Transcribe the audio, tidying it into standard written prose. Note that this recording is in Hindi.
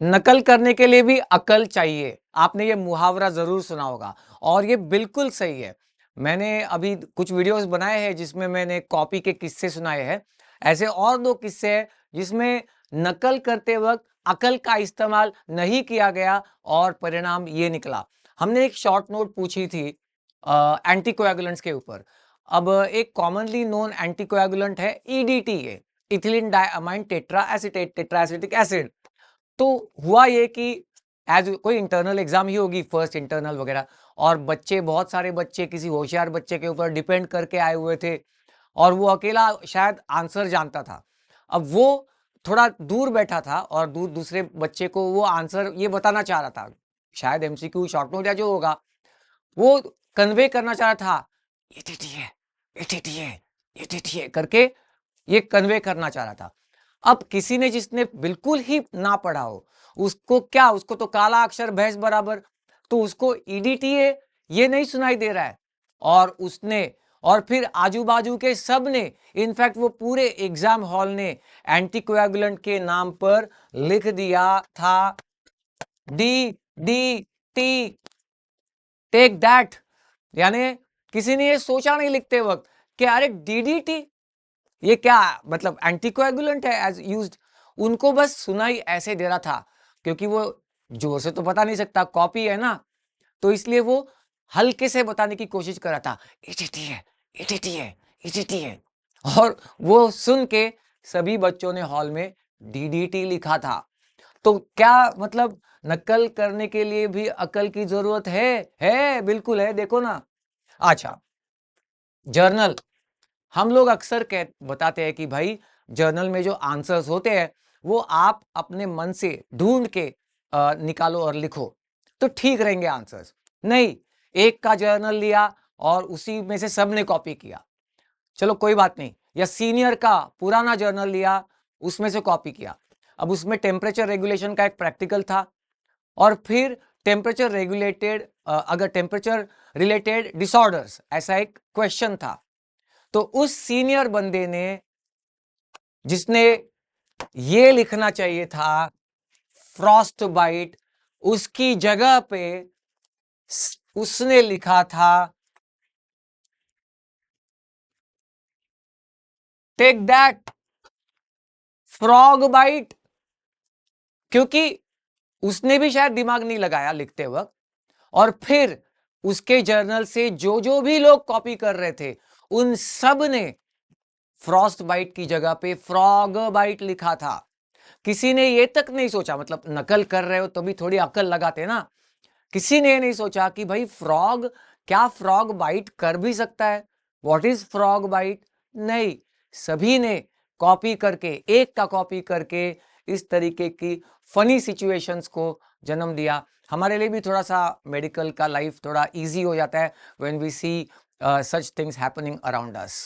नकल करने के लिए भी अकल चाहिए। आपने ये मुहावरा ज़रूर सुना होगा और ये बिल्कुल सही है। मैंने अभी कुछ वीडियोज़ बनाए हैं जिसमें मैंने कॉपी के किस्से सुनाए हैं। ऐसे और 2 किस्से हैं जिसमें नकल करते वक़्त अकल का इस्तेमाल नहीं किया गया और परिणाम ये निकला। हमने एक शॉर्ट नोट पूछी थी एंटीकोएगुलेंट्स के ऊपर। अब एक कॉमनली नोन एंटीकोएगुलेंट है EDTA, ethylene diamine tetra acetate tetraacetic acid. तो हुआ ये कि एज कोई इंटरनल एग्जाम ही होगी, फर्स्ट इंटरनल वगैरह, और बच्चे, बहुत सारे बच्चे किसी होशियार बच्चे के ऊपर डिपेंड करके आए हुए थे और वो अकेला शायद आंसर जानता था। अब वो थोड़ा दूर बैठा था और दूसरे बच्चे को वो आंसर ये बताना चाह रहा था, शायद एमसीक्यू शॉर्ट नोट या जो होगा वो कन्वे करना चाह रहा था, ये टीटीए ये टीटीए करके ये कन्वे करना चाह रहा था। अब किसी ने जिसने बिल्कुल ही ना पढ़ा हो, उसको क्या, उसको तो काला अक्षर भैंस बराबर, तो उसको ईडीटीए ये नहीं सुनाई दे रहा है और उसने, और फिर आजू बाजू के सब ने, इनफैक्ट वो पूरे एग्जाम हॉल ने एंटीकोएगुलेंट के नाम पर लिख दिया था D D T, take that. यानी किसी ने ये सोचा नहीं लिखते वक्त कि अरे डीडीटी ये क्या, मतलब एंटीकोएगुलेंट है एज यूज्ड। उनको बस सुनाई ऐसे दे रहा था क्योंकि वो जोर से तो बता नहीं सकता, कॉपी है ना, तो इसलिए वो हल्के से बताने की कोशिश कर रहा था, ईटीटी है, ईटीटी है, ईटीटी है। और वो सुन के सभी बच्चों ने हॉल में डीडीटी लिखा था। तो क्या मतलब नकल करने के लिए भी अकल की जरूरत है, बिल्कुल है, देखो ना। अच्छा, जर्नल, हम लोग अक्सर बताते हैं कि भाई जर्नल में जो आंसर्स होते हैं वो आप अपने मन से ढूंढ के निकालो और लिखो तो ठीक रहेंगे आंसर्स। नहीं, एक का जर्नल लिया और उसी में से सबने कॉपी किया, चलो कोई बात नहीं, या सीनियर का पुराना जर्नल लिया, उसमें से कॉपी किया। अब उसमें टेम्परेचर रेगुलेशन का एक प्रैक्टिकल था और फिर टेम्परेचर रेगुलेटेड, अगर टेम्परेचर रिलेटेड डिसऑर्डर्स, ऐसा एक क्वेश्चन था। तो उस सीनियर बंदे ने, जिसने ये लिखना चाहिए था फ्रॉस्ट बाइट, उसकी जगह पे उसने लिखा था टेक दैट फ्रॉग बाइट, क्योंकि उसने भी शायद दिमाग नहीं लगाया लिखते वक्त। और फिर उसके जर्नल से जो जो भी लोग कॉपी कर रहे थे उन सब ने फ्रॉस्ट बाइट की जगह पे फ्रॉग बाइट लिखा था। किसी ने ये तक नहीं सोचा, मतलब नकल कर रहे हो तो भी थोड़ी अकल लगाते ना, किसी ने नहीं सोचा कि भाई फ्रॉग, क्या फ्रॉग बाइट कर भी सकता है, व्हाट इज फ्रॉग बाइट। नहीं, सभी ने कॉपी करके, एक का कॉपी करके इस तरीके की फनी सिचुएशंस को जन्म दिया। हमारे लिए भी थोड़ा सा मेडिकल का लाइफ थोड़ा इजी हो जाता है when we see such things happening around us.